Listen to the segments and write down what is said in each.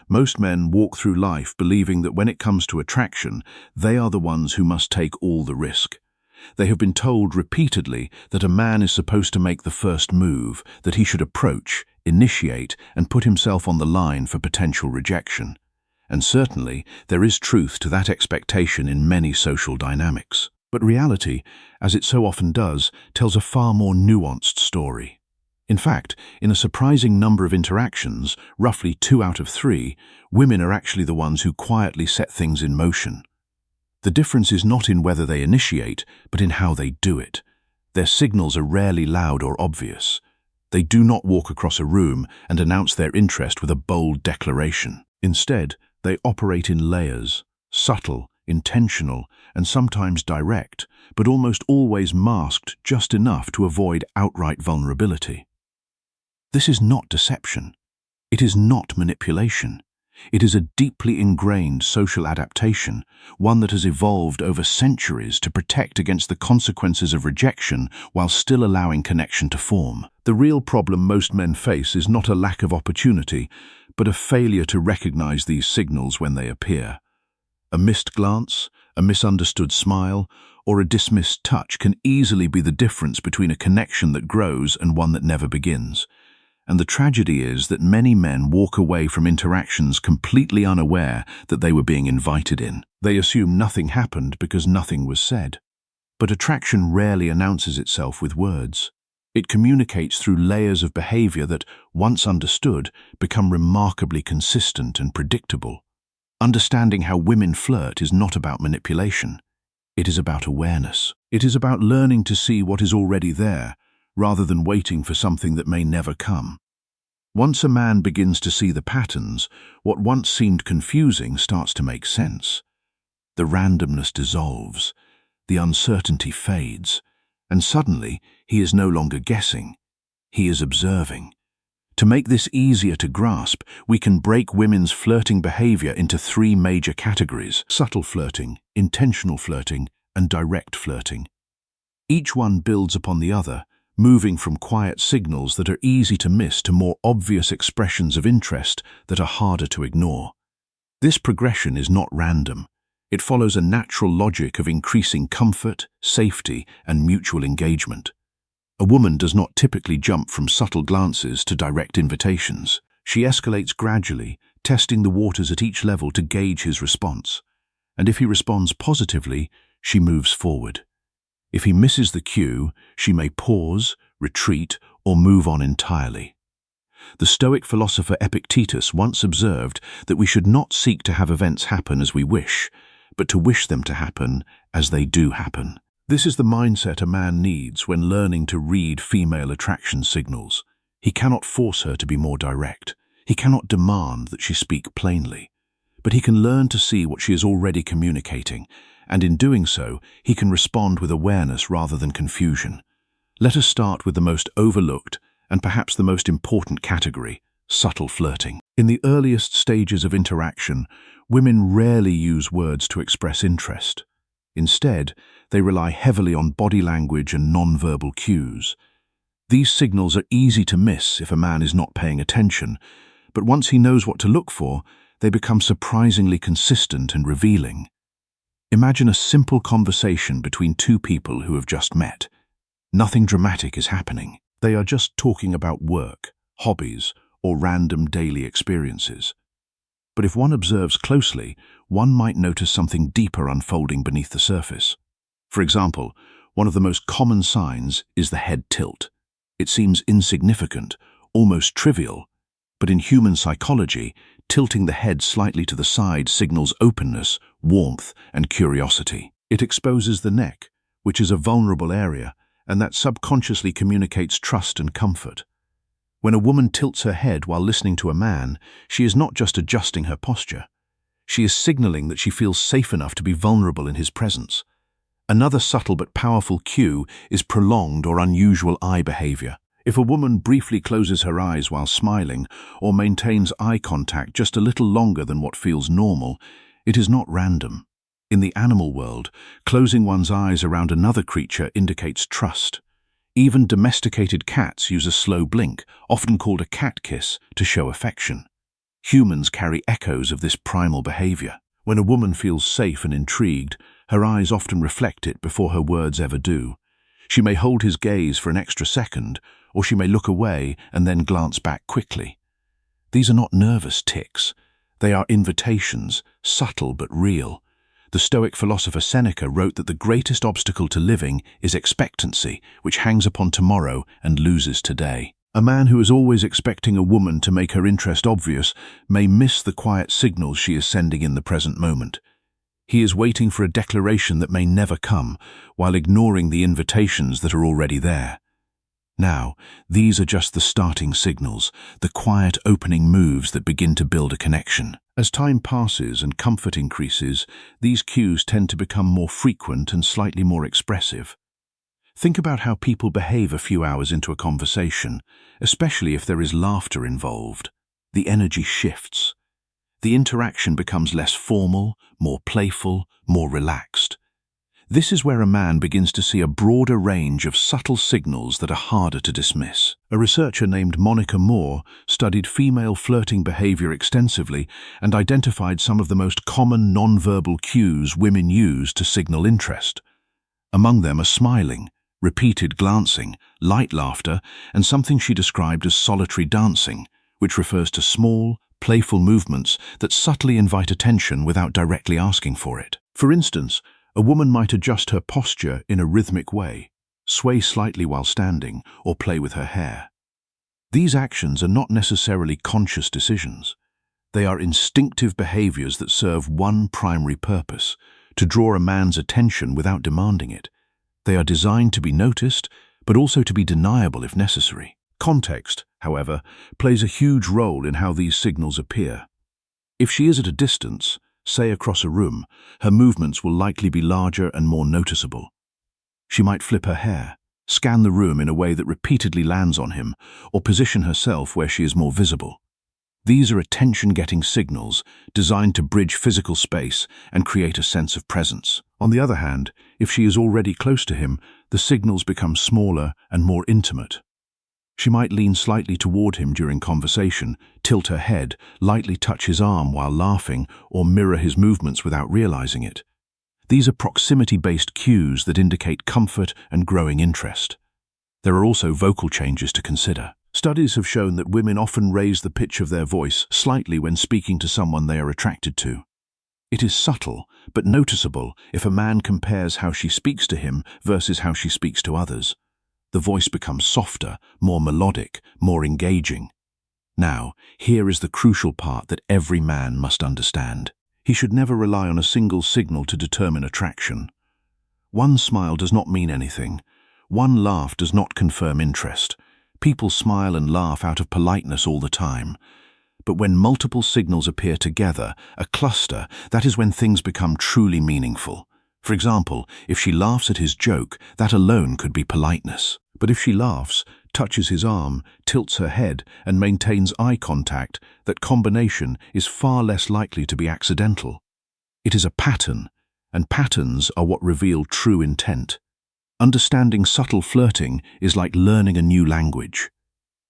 Most men walk through life believing that when it comes to attraction, they are the ones who must take all the risk. They have been told repeatedly that a man is supposed to make the first move, that he should approach, initiate, and put himself on the line for potential rejection. And certainly, there is truth to that expectation in many social dynamics. But reality, as it so often does, tells a far more nuanced story. In fact, in a surprising number of interactions, roughly 2 out of 3, women are actually the ones who quietly set things in motion. The difference is not in whether they initiate, but in how they do it. Their signals are rarely loud or obvious. They do not walk across a room and announce their interest with a bold declaration. Instead, they operate in layers, subtle, intentional, and sometimes direct, but almost always masked just enough to avoid outright vulnerability. This is not deception. It is not manipulation. It is a deeply ingrained social adaptation, one that has evolved over centuries to protect against the consequences of rejection while still allowing connection to form. The real problem most men face is not a lack of opportunity, but a failure to recognize these signals when they appear. A missed glance, a misunderstood smile, or a dismissed touch can easily be the difference between a connection that grows and one that never begins. And the tragedy is that many men walk away from interactions completely unaware that they were being invited in. They assume nothing happened because nothing was said. But attraction rarely announces itself with words. It communicates through layers of behavior that, once understood, become remarkably consistent and predictable. Understanding how women flirt is not about manipulation. It is about awareness. It is about learning to see what is already there, rather than waiting for something that may never come. Once a man begins to see the patterns, what once seemed confusing starts to make sense. The randomness dissolves, the uncertainty fades, and suddenly he is no longer guessing, he is observing. To make this easier to grasp, we can break women's flirting behavior into 3 major categories: subtle flirting, intentional flirting, and direct flirting. Each one builds upon the other, moving from quiet signals that are easy to miss to more obvious expressions of interest that are harder to ignore. This progression is not random. It follows a natural logic of increasing comfort, safety, and mutual engagement. A woman does not typically jump from subtle glances to direct invitations. She escalates gradually, testing the waters at each level to gauge his response. And if he responds positively, she moves forward. If he misses the cue, she may pause, retreat, or move on entirely. The Stoic philosopher Epictetus once observed that we should not seek to have events happen as we wish, but to wish them to happen as they do happen. This is the mindset a man needs when learning to read female attraction signals. He cannot force her to be more direct. He cannot demand that she speak plainly. But he can learn to see what she is already communicating, and in doing so, he can respond with awareness rather than confusion. Let us start with the most overlooked and perhaps the most important category: subtle flirting. In the earliest stages of interaction, women rarely use words to express interest. Instead, they rely heavily on body language and non-verbal cues. These signals are easy to miss if a man is not paying attention, but once he knows what to look for, they become surprisingly consistent and revealing. Imagine a simple conversation between 2 people who have just met. Nothing dramatic is happening. They are just talking about work, hobbies, or random daily experiences. But if one observes closely, one might notice something deeper unfolding beneath the surface. For example, one of the most common signs is the head tilt. It seems insignificant, almost trivial, but in human psychology, tilting the head slightly to the side signals openness, warmth, and curiosity. It exposes the neck, which is a vulnerable area, and that subconsciously communicates trust and comfort. When a woman tilts her head while listening to a man, she is not just adjusting her posture. She is signaling that she feels safe enough to be vulnerable in his presence. Another subtle but powerful cue is prolonged or unusual eye behavior. If a woman briefly closes her eyes while smiling or maintains eye contact just a little longer than what feels normal, it is not random. In the animal world, closing one's eyes around another creature indicates trust. Even domesticated cats use a slow blink, often called a cat kiss, to show affection. Humans carry echoes of this primal behavior. When a woman feels safe and intrigued, her eyes often reflect it before her words ever do. She may hold his gaze for an extra second, or she may look away and then glance back quickly. These are not nervous tics. They are invitations, subtle but real. The Stoic philosopher Seneca wrote that the greatest obstacle to living is expectancy, which hangs upon tomorrow and loses today. A man who is always expecting a woman to make her interest obvious may miss the quiet signals she is sending in the present moment. He is waiting for a declaration that may never come, while ignoring the invitations that are already there. Now, these are just the starting signals, the quiet opening moves that begin to build a connection. As time passes and comfort increases, these cues tend to become more frequent and slightly more expressive. Think about how people behave a few hours into a conversation, especially if there is laughter involved. The energy shifts. The interaction becomes less formal, more playful, more relaxed. This is where a man begins to see a broader range of subtle signals that are harder to dismiss. A researcher named Monica Moore studied female flirting behavior extensively and identified some of the most common nonverbal cues women use to signal interest. Among them are smiling, repeated glancing, light laughter, and something she described as solitary dancing, which refers to small, playful movements that subtly invite attention without directly asking for it. For instance, a woman might adjust her posture in a rhythmic way, sway slightly while standing, or play with her hair. These actions are not necessarily conscious decisions. They are instinctive behaviors that serve one primary purpose: to draw a man's attention without demanding it. They are designed to be noticed, but also to be deniable if necessary. Context, however, plays a huge role in how these signals appear. If she is at a distance, say across a room, her movements will likely be larger and more noticeable. She might flip her hair, scan the room in a way that repeatedly lands on him, or position herself where she is more visible. These are attention-getting signals designed to bridge physical space and create a sense of presence. On the other hand, if she is already close to him, the signals become smaller and more intimate. She might lean slightly toward him during conversation, tilt her head, lightly touch his arm while laughing, or mirror his movements without realizing it. These are proximity-based cues that indicate comfort and growing interest. There are also vocal changes to consider. Studies have shown that women often raise the pitch of their voice slightly when speaking to someone they are attracted to. It is subtle, but noticeable if a man compares how she speaks to him versus how she speaks to others. The voice becomes softer, more melodic, more engaging. Now, here is the crucial part that every man must understand. He should never rely on a single signal to determine attraction. One smile does not mean anything. One laugh does not confirm interest. People smile and laugh out of politeness all the time. But when multiple signals appear together, a cluster, that is when things become truly meaningful. For example, if she laughs at his joke, that alone could be politeness. But if she laughs, touches his arm, tilts her head, and maintains eye contact, that combination is far less likely to be accidental. It is a pattern, and patterns are what reveal true intent. Understanding subtle flirting is like learning a new language.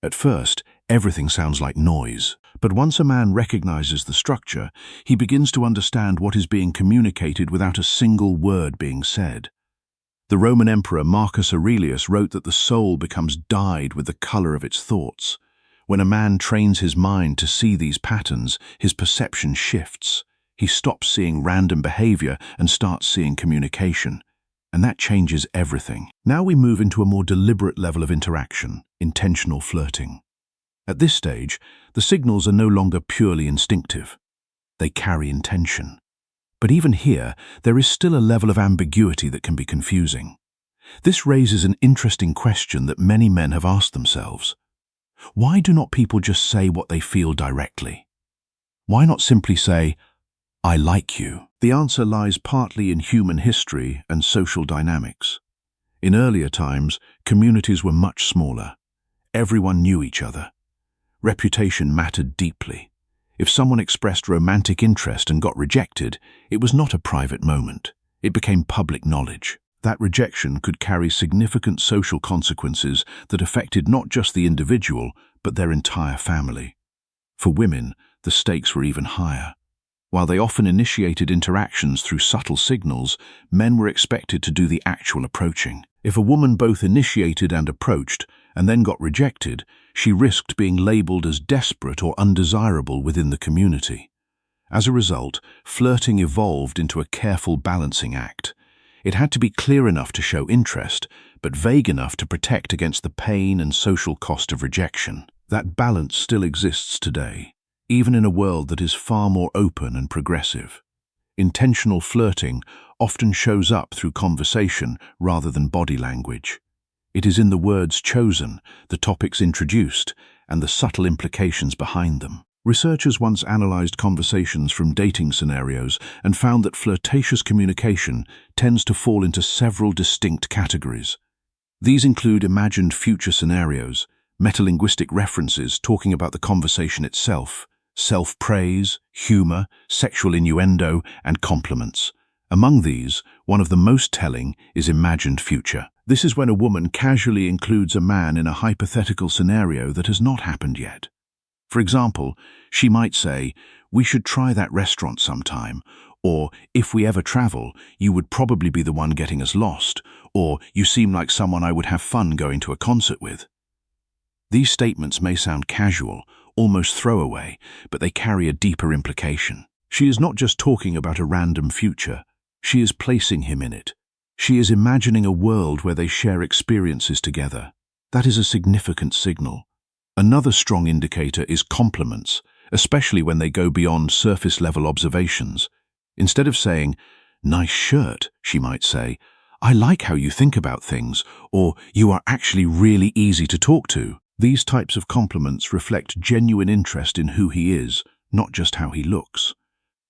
At first, everything sounds like noise. But once a man recognizes the structure, he begins to understand what is being communicated without a single word being said. The Roman Emperor Marcus Aurelius wrote that the soul becomes dyed with the color of its thoughts. When a man trains his mind to see these patterns, his perception shifts. He stops seeing random behavior and starts seeing communication. And that changes everything. Now we move into a more deliberate level of interaction, intentional flirting. At this stage, the signals are no longer purely instinctive. They carry intention. But even here, there is still a level of ambiguity that can be confusing. This raises an interesting question that many men have asked themselves. Why do not people just say what they feel directly? Why not simply say, "I like you"? The answer lies partly in human history and social dynamics. In earlier times, communities were much smaller. Everyone knew each other. Reputation mattered deeply. If someone expressed romantic interest and got rejected, it was not a private moment. It became public knowledge. That rejection could carry significant social consequences that affected not just the individual, but their entire family. For women, the stakes were even higher. While they often initiated interactions through subtle signals, men were expected to do the actual approaching. If a woman both initiated and approached, and then got rejected, she risked being labeled as desperate or undesirable within the community. As a result, flirting evolved into a careful balancing act. It had to be clear enough to show interest, but vague enough to protect against the pain and social cost of rejection. That balance still exists today, even in a world that is far more open and progressive. Intentional flirting often shows up through conversation rather than body language. It is in the words chosen, the topics introduced, and the subtle implications behind them. Researchers once analyzed conversations from dating scenarios and found that flirtatious communication tends to fall into several distinct categories. These include imagined future scenarios, metalinguistic references talking about the conversation itself, self-praise, humor, sexual innuendo, and compliments. Among these, one of the most telling is imagined future. This is when a woman casually includes a man in a hypothetical scenario that has not happened yet. For example, she might say, "We should try that restaurant sometime," or "If we ever travel, you would probably be the one getting us lost," or "You seem like someone I would have fun going to a concert with." These statements may sound casual, almost throwaway, but they carry a deeper implication. She is not just talking about a random future. She is placing him in it. She is imagining a world where they share experiences together. That is a significant signal. Another strong indicator is compliments, especially when they go beyond surface-level observations. Instead of saying, "Nice shirt," she might say, "I like how you think about things," or "You are actually really easy to talk to." These types of compliments reflect genuine interest in who he is, not just how he looks.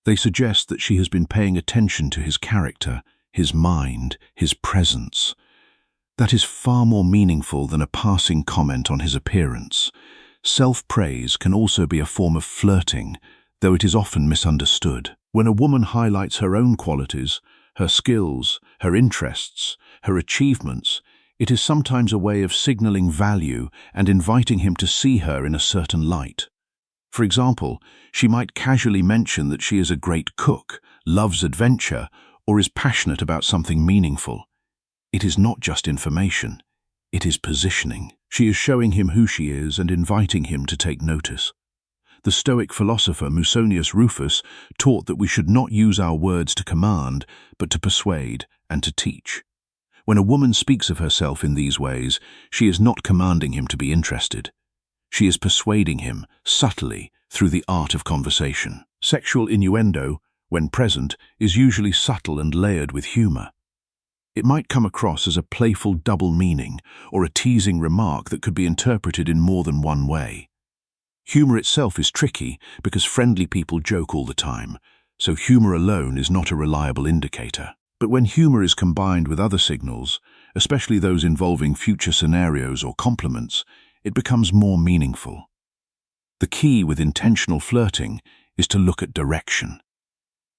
They suggest that she has been paying attention to his character, his mind, his presence. That is far more meaningful than a passing comment on his appearance. Self-praise can also be a form of flirting, though it is often misunderstood. When a woman highlights her own qualities, her skills, her interests, her achievements, it is sometimes a way of signaling value and inviting him to see her in a certain light. For example, she might casually mention that she is a great cook, loves adventure, or is passionate about something meaningful. It is not just information, it is positioning. She is showing him who she is and inviting him to take notice. The Stoic philosopher Musonius Rufus taught that we should not use our words to command, but to persuade and to teach. When a woman speaks of herself in these ways, she is not commanding him to be interested. She is persuading him, subtly, through the art of conversation. Sexual innuendo, when present, is usually subtle and layered with humor. It might come across as a playful double meaning or a teasing remark that could be interpreted in more than one way. Humor itself is tricky because friendly people joke all the time, so humor alone is not a reliable indicator. But when humor is combined with other signals, especially those involving future scenarios or compliments, it becomes more meaningful. The key with intentional flirting is to look at direction.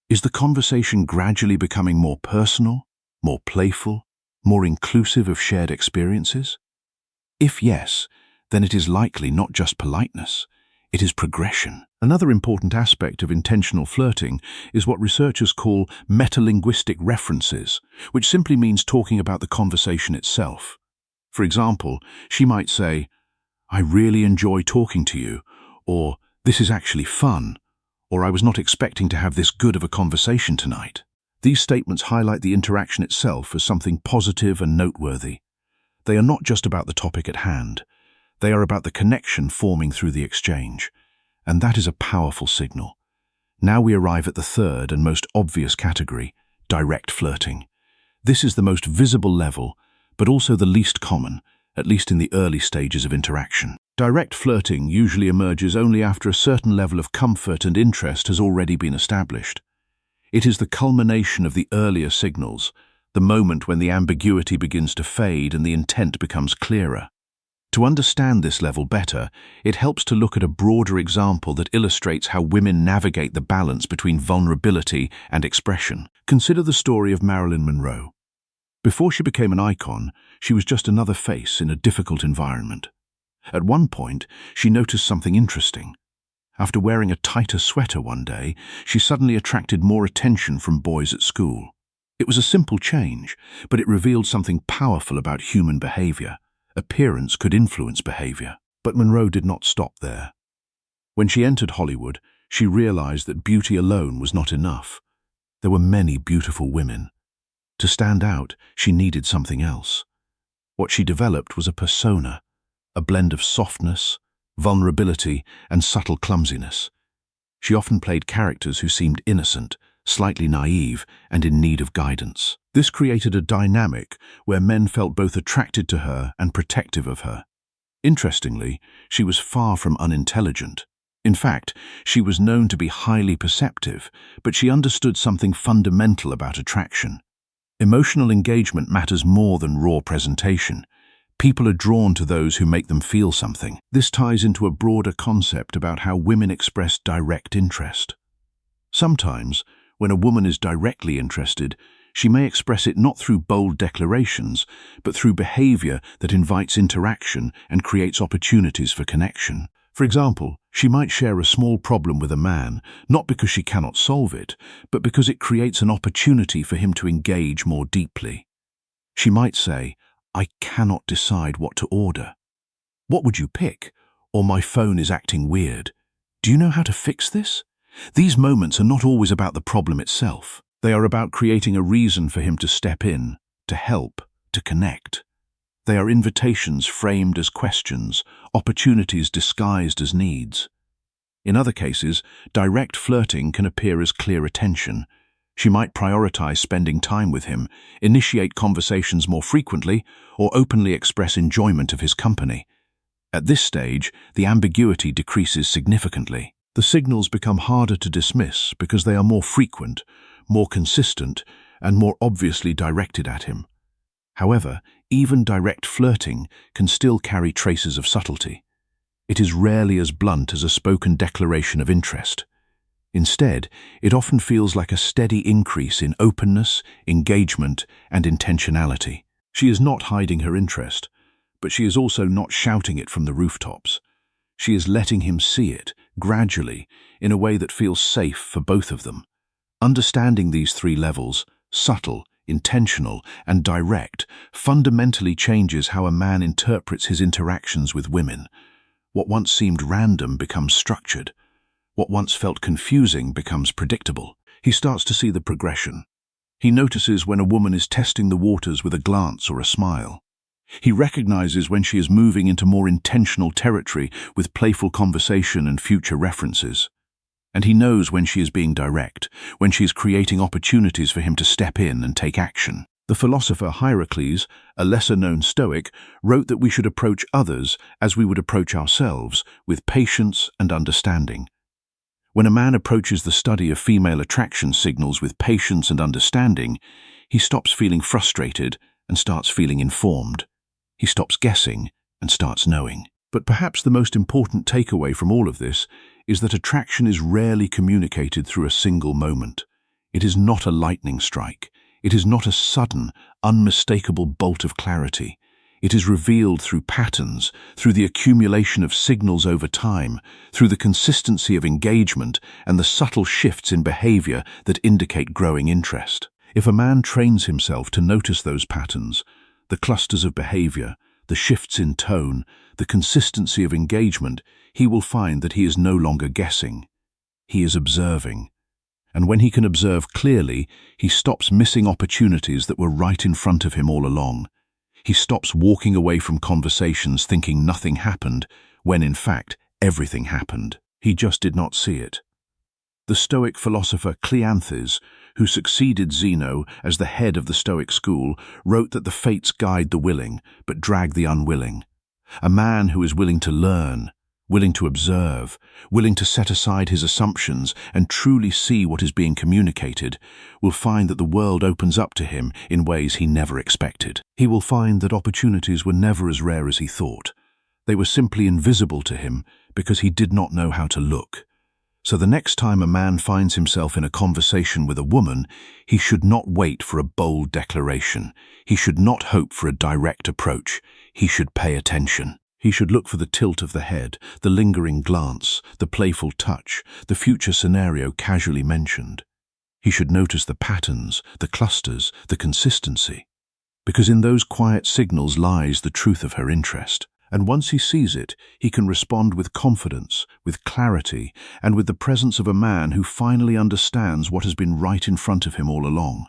Is the conversation gradually becoming more personal, more playful, more inclusive of shared experiences? If yes, then it is likely not just politeness, it is progression. Another important aspect of intentional flirting is what researchers call metalinguistic references, which simply means talking about the conversation itself. For example, she might say, "I really enjoy talking to you," or "This is actually fun," or "I was not expecting to have this good of a conversation tonight." These statements highlight the interaction itself as something positive and noteworthy. They are not just about the topic at hand. They are about the connection forming through the exchange. And that is a powerful signal. Now we arrive at the third and most obvious category, direct flirting. This is the most visible level, but also the least common, at least in the early stages of interaction. Direct flirting usually emerges only after a certain level of comfort and interest has already been established. It is the culmination of the earlier signals, the moment when the ambiguity begins to fade and the intent becomes clearer. To understand this level better, it helps to look at a broader example that illustrates how women navigate the balance between vulnerability and expression. Consider the story of Marilyn Monroe. Before she became an icon, she was just another face in a difficult environment. At one point, she noticed something interesting. After wearing a tighter sweater one day, she suddenly attracted more attention from boys at school. It was a simple change, but it revealed something powerful about human behavior. Appearance could influence behavior. But Monroe did not stop there. When she entered Hollywood, she realized that beauty alone was not enough. There were many beautiful women. To stand out, she needed something else. What she developed was a persona, a blend of softness, vulnerability, and subtle clumsiness. She often played characters who seemed innocent, slightly naive, and in need of guidance. This created a dynamic where men felt both attracted to her and protective of her. Interestingly, she was far from unintelligent. In fact, she was known to be highly perceptive, but she understood something fundamental about attraction. Emotional engagement matters more than raw presentation. People are drawn to those who make them feel something. This ties into a broader concept about how women express direct interest. Sometimes, when a woman is directly interested, she may express it not through bold declarations, but through behavior that invites interaction and creates opportunities for connection. For example, she might share a small problem with a man, not because she cannot solve it, but because it creates an opportunity for him to engage more deeply. She might say, "I cannot decide what to order. What would you pick?" Or, "My phone is acting weird. Do you know how to fix this?" These moments are not always about the problem itself. They are about creating a reason for him to step in, to help, to connect. They are invitations framed as questions, opportunities disguised as needs. In other cases, direct flirting can appear as clear attention. She might prioritize spending time with him, initiate conversations more frequently, or openly express enjoyment of his company. At this stage, the ambiguity decreases significantly. The signals become harder to dismiss because they are more frequent, more consistent, and more obviously directed at him. However, even direct flirting can still carry traces of subtlety. It is rarely as blunt as a spoken declaration of interest. Instead, it often feels like a steady increase in openness, engagement, and intentionality. She is not hiding her interest, but she is also not shouting it from the rooftops. She is letting him see it, gradually, in a way that feels safe for both of them. Understanding these three levels, subtle, intentional, and direct, fundamentally changes how a man interprets his interactions with women. What once seemed random becomes structured. What once felt confusing becomes predictable. He starts to see the progression. He notices when a woman is testing the waters with a glance or a smile. He recognizes when she is moving into more intentional territory with playful conversation and future references. And he knows when she is being direct, when she is creating opportunities for him to step in and take action. The philosopher Hierocles, a lesser-known Stoic, wrote that we should approach others as we would approach ourselves, with patience and understanding. When a man approaches the study of female attraction signals with patience and understanding, he stops feeling frustrated and starts feeling informed. He stops guessing and starts knowing. But perhaps the most important takeaway from all of this is that attraction is rarely communicated through a single moment. It is not a lightning strike. It is not a sudden, unmistakable bolt of clarity. It is revealed through patterns, through the accumulation of signals over time, through the consistency of engagement and the subtle shifts in behavior that indicate growing interest. If a man trains himself to notice those patterns, the clusters of behavior, the shifts in tone, the consistency of engagement, he will find that he is no longer guessing. He is observing. And when he can observe clearly, he stops missing opportunities that were right in front of him all along. He stops walking away from conversations thinking nothing happened, when in fact everything happened. He just did not see it. The Stoic philosopher Cleanthes, who succeeded Zeno as the head of the Stoic school, wrote that the fates guide the willing, but drag the unwilling. A man who is willing to learn, willing to observe, willing to set aside his assumptions and truly see what is being communicated, will find that the world opens up to him in ways he never expected. He will find that opportunities were never as rare as he thought. They were simply invisible to him because he did not know how to look. So the next time a man finds himself in a conversation with a woman, he should not wait for a bold declaration. He should not hope for a direct approach. He should pay attention. He should look for the tilt of the head, the lingering glance, the playful touch, the future scenario casually mentioned. He should notice the patterns, the clusters, the consistency. Because in those quiet signals lies the truth of her interest. And once he sees it, he can respond with confidence, with clarity, and with the presence of a man who finally understands what has been right in front of him all along.